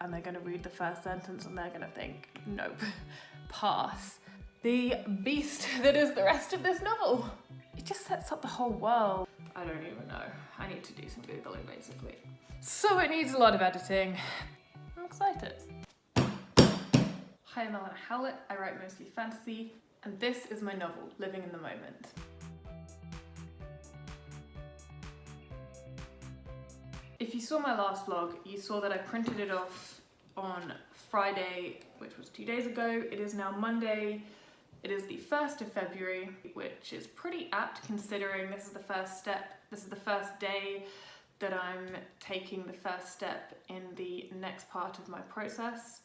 and they're going to read the first sentence and they're going to think, nope, pass. The beast that is the rest of this novel. It just sets up the whole world. I don't even know. I need to do some Googling basically. So it needs a lot of editing. I'm excited. Hi, I'm Eleanor Howlett. I write mostly fantasy, and this is my novel, Living in the Moment. If you saw my last vlog, you saw that I printed it off on Friday, which was 2 days ago. It is now Monday. It is the 1st of February, which is pretty apt considering this is the first step. This is the first day that I'm taking the first step in the next part of my process.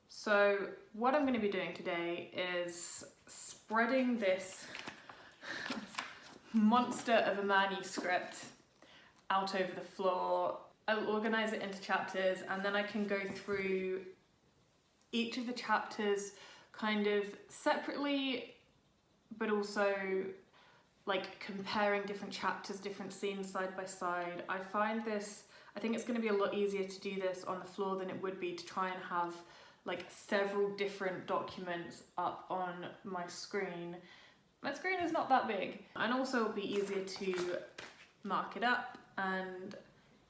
So what I'm going to be doing today is spreading this monster of a manuscript out over the floor. I'll organize it into chapters, and then I can go through each of the chapters kind of separately, but also like comparing different chapters, different scenes side by side. I think it's going to be a lot easier to do this on the floor than it would be to try and have like several different documents up on my screen. My screen is not that big, and also it'll be easier to mark it up and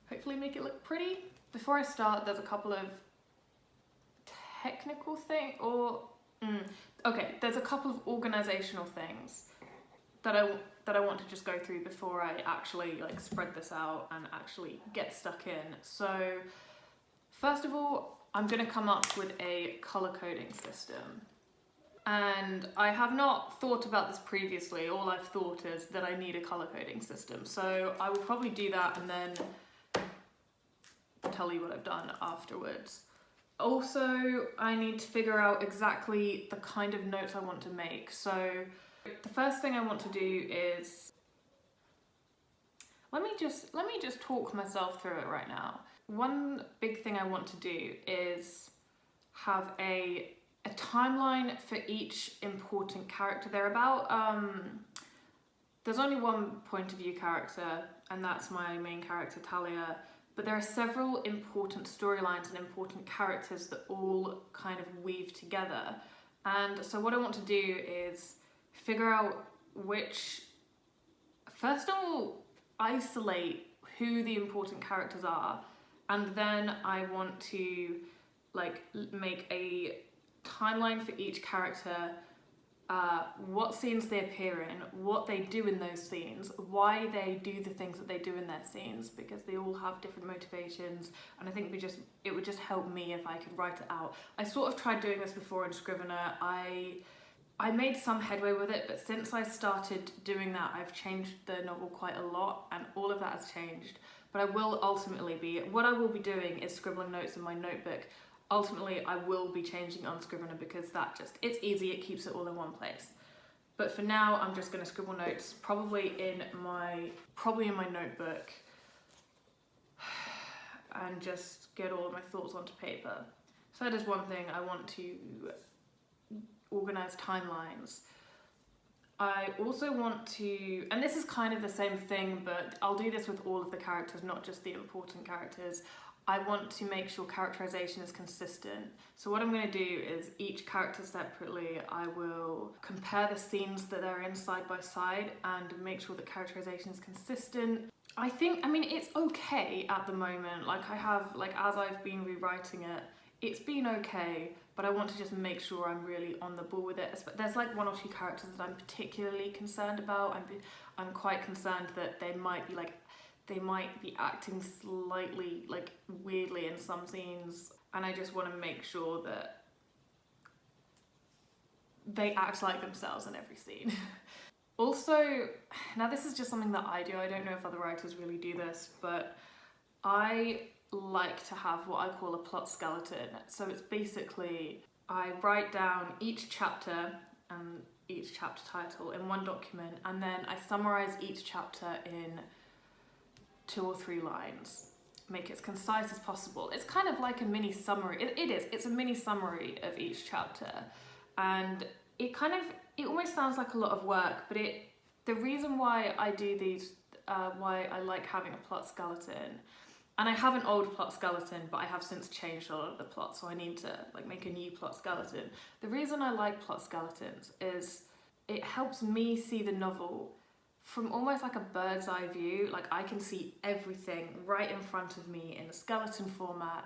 hopefully make it look pretty. Before I start, there's a couple of technical things, there's a couple of organizational things that I want to just go through before I actually like spread this out and actually get stuck in. So first of all, I'm going to come up with a color coding system. And I have not thought about this previously. All I've thought is that I need a color coding system. So I will probably do that and then tell you what I've done afterwards. Also, I need to figure out exactly the kind of notes I want to make. So the first thing I want to do is, let me just talk myself through it right now. One big thing I want to do is have a timeline for each important character. There's only one point of view character, and that's my main character, Talia, but there are several important storylines and important characters that all kind of weave together. And so what I want to do is figure out first of all, isolate who the important characters are, and then I want to like make a timeline for each character, what scenes they appear in, what they do in those scenes, why they do the things that they do in their scenes, because they all have different motivations, and I think it would just help me if I could write it out. I sort of tried doing this before in Scrivener. I made some headway with it, but since I started doing that, I've changed the novel quite a lot, and all of that has changed. But what I will be doing is scribbling notes in my notebook. Ultimately, I will be changing on Scrivener because it's easy, it keeps it all in one place. But for now, I'm just going to scribble notes, probably in my notebook, and just get all of my thoughts onto paper. So that is one thing. I want to organize timelines. I also want to, and this is kind of the same thing, but I'll do this with all of the characters, not just the important characters. I want to make sure characterization is consistent. So what I'm going to do is each character separately, I will compare the scenes that they're in side by side and make sure that characterization is consistent. I mean, it's okay at the moment. As I've been rewriting it, it's been okay, but I want to just make sure I'm really on the ball with it. There's like one or two characters that I'm particularly concerned about. I'm quite concerned that they might be acting slightly like weirdly in some scenes, and I just want to make sure that they act like themselves in every scene. Also, now this is just something that I do, I don't know if other writers really do this, but I like to have what I call a plot skeleton. So it's basically, I write down each chapter and each chapter title in one document, and then I summarize each chapter in 2 or 3 lines. Make it as concise as possible. It's kind of like a mini summary. It's a mini summary of each chapter, and it almost sounds like a lot of work, but the reason why I do these, why I like having a plot skeleton, And I have an old plot skeleton, but I have since changed a lot of the plot, so I need to like make a new plot skeleton. The reason I like plot skeletons is it helps me see the novel from almost like a bird's eye view. Like I can see everything right in front of me in a skeleton format.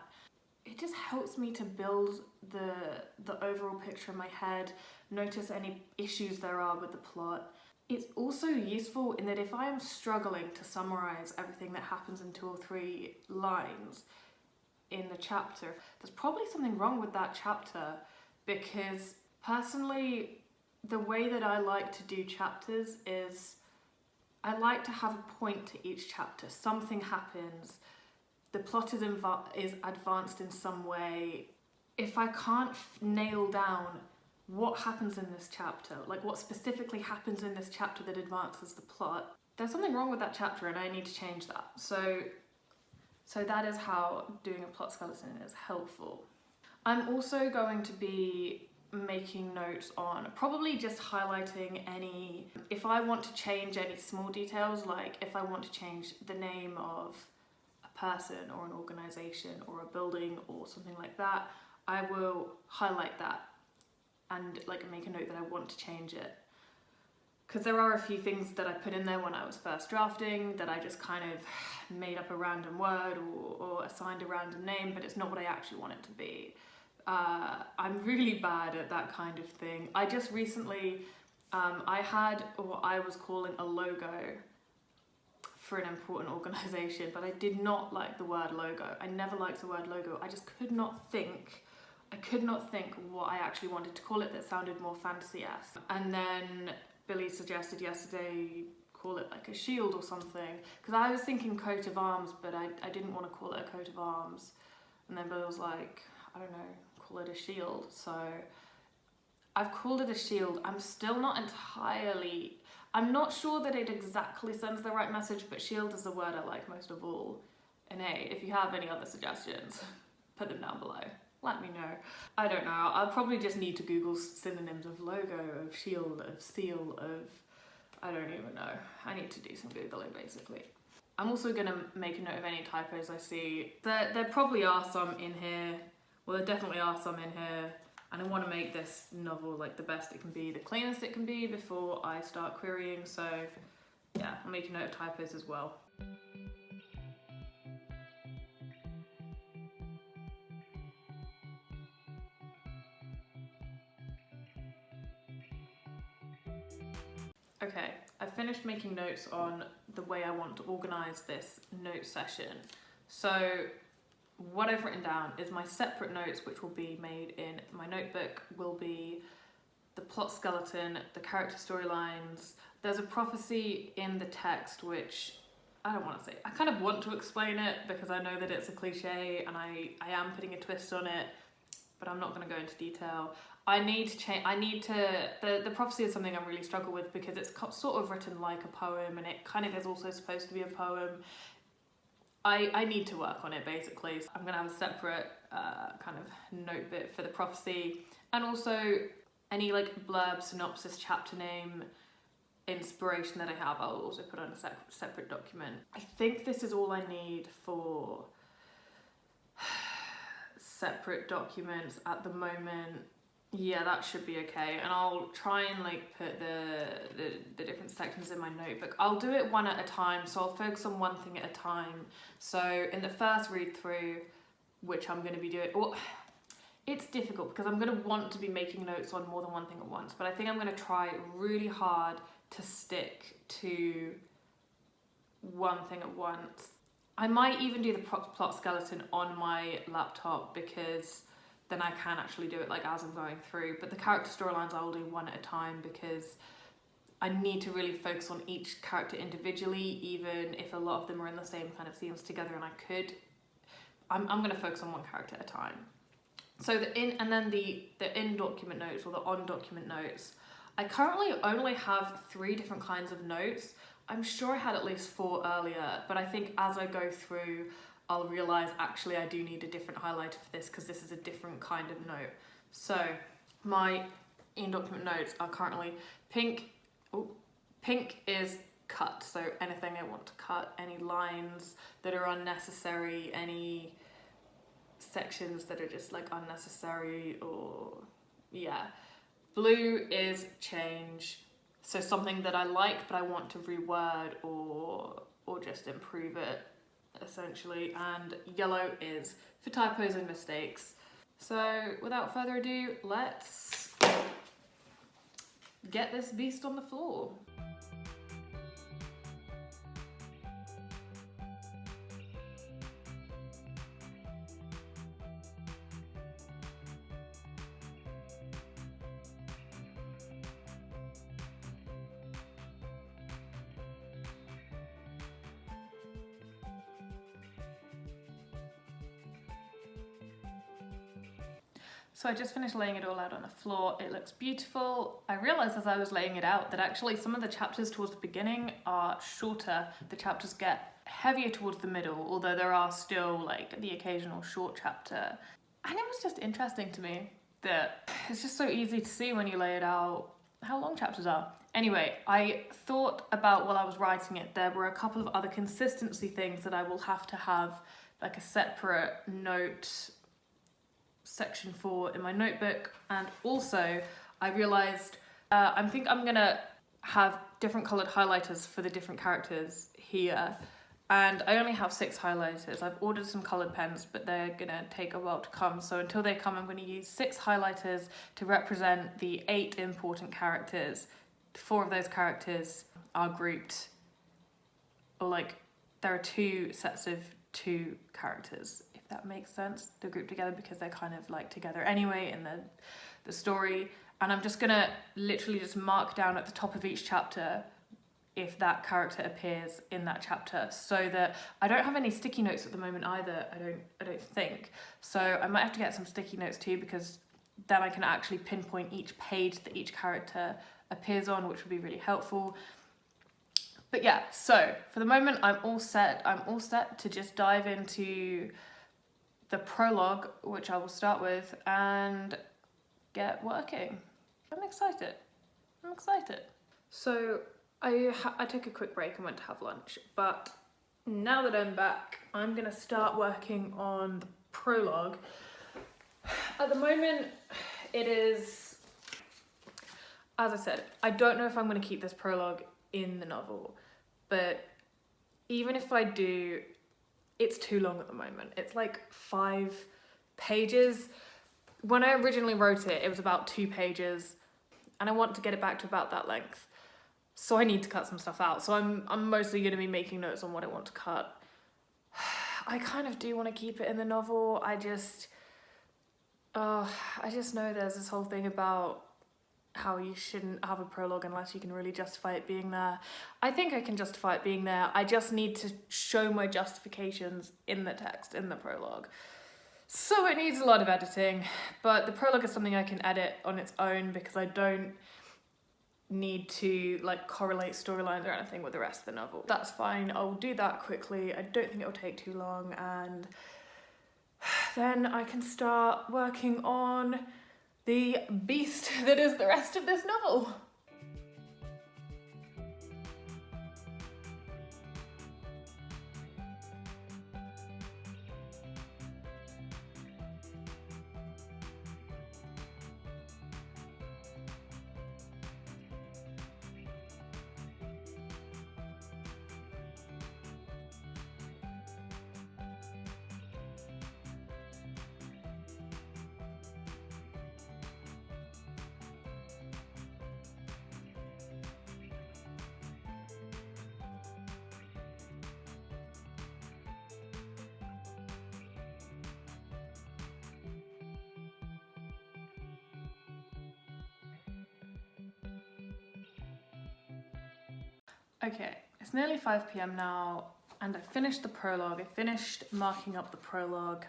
It just helps me to build the overall picture in my head, notice any issues there are with the plot. It's also useful in that if I am struggling to summarize everything that happens in 2 or 3 lines in the chapter, there's probably something wrong with that chapter, because personally, the way that I like to do chapters is I like to have a point to each chapter. Something happens, the plot is advanced in some way. If I can't nail down what happens in this chapter, like what specifically happens in this chapter that advances the plot, there's something wrong with that chapter and I need to change that. So that is how doing a plot skeleton is helpful. I'm also going to be making notes on probably just highlighting any, if I want to change any small details, like if I want to change the name of a person or an organization or a building or something like that, I will highlight that and like make a note that I want to change it. Because there are a few things that I put in there when I was first drafting that I just kind of made up a random word or assigned a random name, but it's not what I actually want it to be. I'm really bad at that kind of thing. I just recently, I had what I was calling a logo for an important organization, but I did not like the word logo. I never liked the word logo. I just could not think what I actually wanted to call it that sounded more fantasy-esque. And then Billy suggested yesterday call it like a shield or something, because I was thinking coat of arms, but I didn't want to call it a coat of arms. And then Billy was like, I don't know, call it a shield. So I've called it a shield. I'm still not entirely, I'm not sure that it exactly sends the right message, but shield is the word I like most of all. And hey, if you have any other suggestions, put them down below. Let me know. I don't know, I'll probably just need to Google synonyms of logo, of shield, of seal, of, I don't even know. I need to do some Googling basically. I'm also gonna make a note of any typos I see. There probably are some in here. Well, there definitely are some in here. And I want to make this novel like the best it can be, the cleanest it can be before I start querying. So yeah, I'll make a note of typos as well. Okay, I've finished making notes on the way I want to organise this note session. So what I've written down is my separate notes, which will be made in my notebook, will be the plot skeleton, the character storylines. There's a prophecy in the text, which I don't want to say. I kind of want to explain it because I know that it's a cliche and I am putting a twist on it, but I'm not going to go into detail. I need to change, the prophecy is something I really struggle with because it's sort of written like a poem and it kind of is also supposed to be a poem. I need to work on it basically. So I'm going to have a separate kind of note bit for the prophecy, and also any like blurb, synopsis, chapter name, inspiration that I have, I'll also put on a separate document. I think this is all I need for separate documents at the moment. Yeah, that should be okay. And I'll try and like put the different sections in my notebook. I'll do it one at a time, so I'll focus on one thing at a time. So in the first read through, which I'm going to be doing, well, it's difficult because I'm going to want to be making notes on more than one thing at once, but I think I'm going to try really hard to stick to one thing at once. I might even do the plot skeleton on my laptop because then I can actually do it like as I'm going through. But the character storylines I will do one at a time because I need to really focus on each character individually, even if a lot of them are in the same kind of scenes together, and I'm going to focus on one character at a time. So the in document notes or the on document notes, I currently only have 3 different kinds of notes. I'm sure I had at least 4 earlier, but I think as I go through, I'll realise actually I do need a different highlighter for this because this is a different kind of note. So my in-document notes are currently pink. Oh, pink is cut. So anything I want to cut, any lines that are unnecessary, any sections that are just like unnecessary, or yeah. Blue is change. So something that I like but I want to reword or just improve it, essentially. And yellow is for typos and mistakes. So without further ado, let's get this beast on the floor. So I just finished laying it all out on the floor. It looks beautiful. I realized as I was laying it out that actually some of the chapters towards the beginning are shorter. The chapters get heavier towards the middle, although there are still like the occasional short chapter. And it was just interesting to me that it's just so easy to see when you lay it out how long chapters are. Anyway, I thought about while I was writing it, there were a couple of other consistency things that I will have to have like a separate note section for in my notebook. And also I realized I think I'm gonna have different colored highlighters for the different characters here, and I only have 6 highlighters. I've ordered some colored pens, but they're gonna take a while to come, so until they come I'm going to use 6 highlighters to represent the 8 important characters. 4 of those characters are grouped, or like there are 2 sets of 2 characters, if that makes sense. They're grouped together because they're kind of like together anyway in the story. And I'm just gonna literally just mark down at the top of each chapter if that character appears in that chapter, so that I don't have any sticky notes at the moment either, I don't think. So I might have to get some sticky notes too, because then I can actually pinpoint each page that each character appears on, which would be really helpful. But yeah, so for the moment I'm all set. I'm all set to just dive into the prologue, which I will start with, and get working. I'm excited. I'm excited. So I took a quick break and went to have lunch, but now that I'm back, I'm gonna start working on the prologue. At the moment, it is, as I said, I don't know if I'm gonna keep this prologue in the novel, but even if I do, it's too long at the moment. It's like 5 pages. When I originally wrote it, it was about 2 pages, and I want to get it back to about that length. So I need to cut some stuff out. So I'm mostly going to be making notes on what I want to cut. I kind of do want to keep it in the novel. I just know there's this whole thing about how you shouldn't have a prologue unless you can really justify it being there. I think I can justify it being there. I just need to show my justifications in the text, in the prologue. So it needs a lot of editing, but the prologue is something I can edit on its own because I don't need to like correlate storylines or anything with the rest of the novel. That's fine, I'll do that quickly. I don't think it'll take too long, and then I can start working on the beast that is the rest of this novel. Okay, it's nearly 5 p.m. now, and I finished the prologue. I finished marking up the prologue.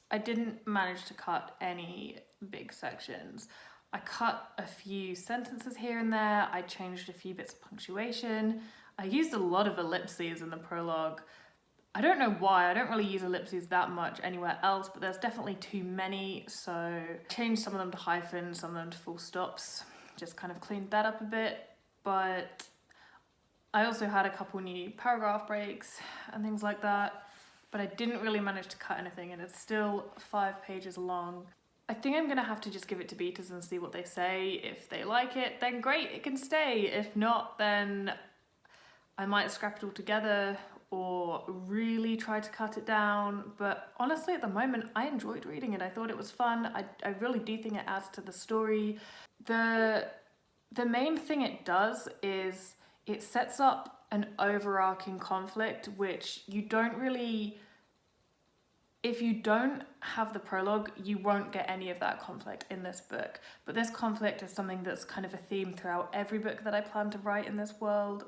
I didn't manage to cut any big sections. I cut a few sentences here and there. I changed a few bits of punctuation. I used a lot of ellipses in the prologue. I don't know why. I don't really use ellipses that much anywhere else, but there's definitely too many, so I changed some of them to hyphens, some of them to full stops. Just kind of cleaned that up a bit. But I also had a couple new paragraph breaks and things like that, but I didn't really manage to cut anything, and it's still 5 pages long. I think I'm gonna have to just give it to beaters and see what they say. If they like it, then great, it can stay. If not, then I might scrap it all together or really try to cut it down. But honestly, at the moment, I enjoyed reading it. I thought it was fun. I really do think it adds to the story. The main thing it does is it sets up an overarching conflict, which you don't really... If you don't have the prologue, you won't get any of that conflict in this book. But this conflict is something that's kind of a theme throughout every book that I plan to write in this world.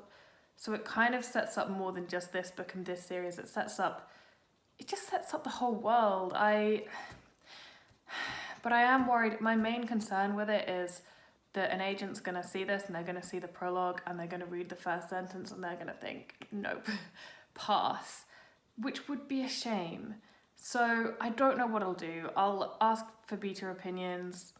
So it kind of sets up more than just this book and this series. It just sets up the whole world. But I am worried. My main concern with it is that an agent's gonna see this and they're gonna see the prologue and they're gonna read the first sentence and they're gonna think, nope, pass, which would be a shame. So I don't know what I'll do. I'll ask for beta opinions,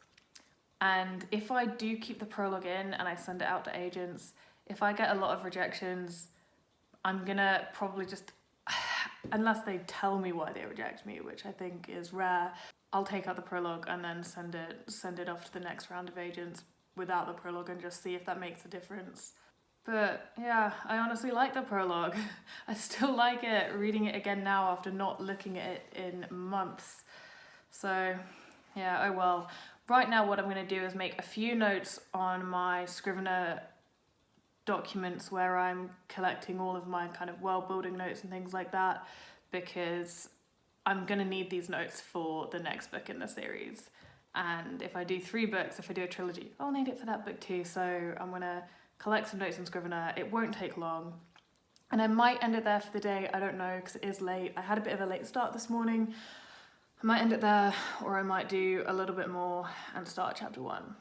and if I do keep the prologue in and I send it out to agents, if I get a lot of rejections, I'm gonna probably just, unless they tell me why they reject me, which I think is rare, I'll take out the prologue and then send it off to the next round of agents without the prologue and just see if that makes a difference. But yeah, I honestly like the prologue. I still like it, reading it again now after not looking at it in months. So yeah, oh well. Right now what I'm gonna do is make a few notes on my Scrivener documents where I'm collecting all of my kind of world building notes and things like that, because I'm gonna need these notes for the next book in the series. And if I do 3 books, if I do a trilogy, I'll need it for that book too. So I'm gonna collect some notes in Scrivener. It won't take long. And I might end it there for the day, I don't know, because it is late. I had a bit of a late start this morning. I might end it there, or I might do a little bit more and start chapter 1.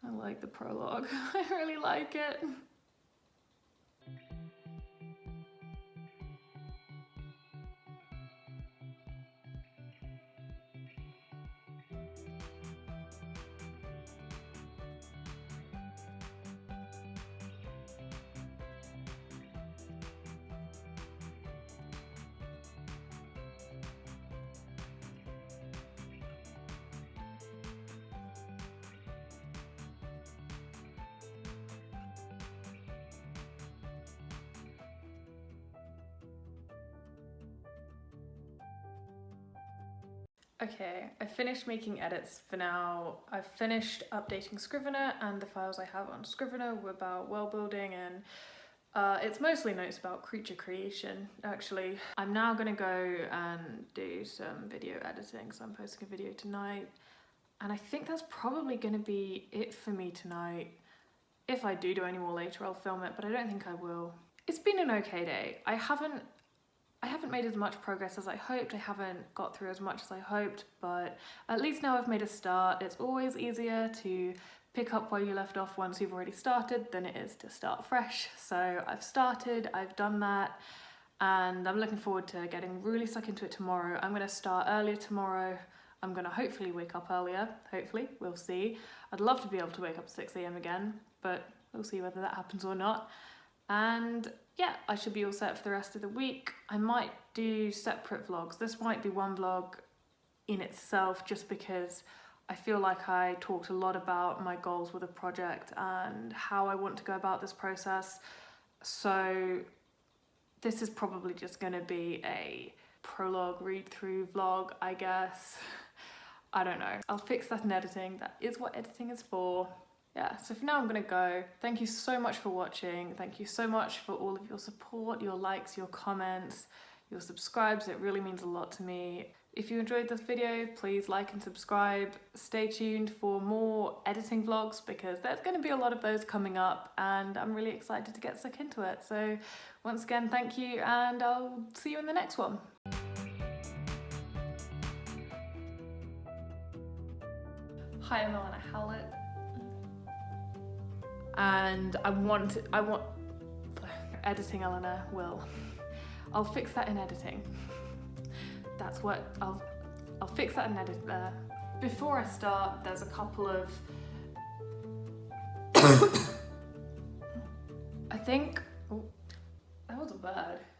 I like the prologue. I really like it. Okay, I finished making edits for now. I've finished updating Scrivener, and the files I have on Scrivener were about world building, and it's mostly notes about creature creation, actually. I'm now gonna go and do some video editing, so I'm posting a video tonight. And I think that's probably gonna be it for me tonight. If I do any more later, I'll film it, but I don't think I will. It's been an okay day. I haven't made as much progress as I hoped. I haven't got through as much as I hoped, but at least now I've made a start. It's always easier to pick up where you left off once you've already started than it is to start fresh. So I've started, I've done that, and I'm looking forward to getting really stuck into it tomorrow. I'm gonna start earlier tomorrow. I'm gonna hopefully wake up earlier, hopefully, we'll see. I'd love to be able to wake up at 6 AM again, but we'll see whether that happens or not. And yeah, I should be all set for the rest of the week. I might do separate vlogs. This might be one vlog in itself, just because I feel like I talked a lot about my goals with a project and how I want to go about this process. So this is probably just gonna be a prologue read through vlog, I guess. I don't know. I'll fix that in editing. That is what editing is for. Yeah, so for now I'm gonna go. Thank you so much for watching. Thank you so much for all of your support, your likes, your comments, your subscribes. It really means a lot to me. If you enjoyed this video, please like and subscribe. Stay tuned for more editing vlogs, because there's gonna be a lot of those coming up, and I'm really excited to get stuck into it. So once again, thank you, and I'll see you in the next one. Hi, I'm Alana Howlett. And I want editing Eleanor will. I'll fix that in editing. That's what I'll fix that in edit there. Before I start, there's a couple of I think wasn't bad.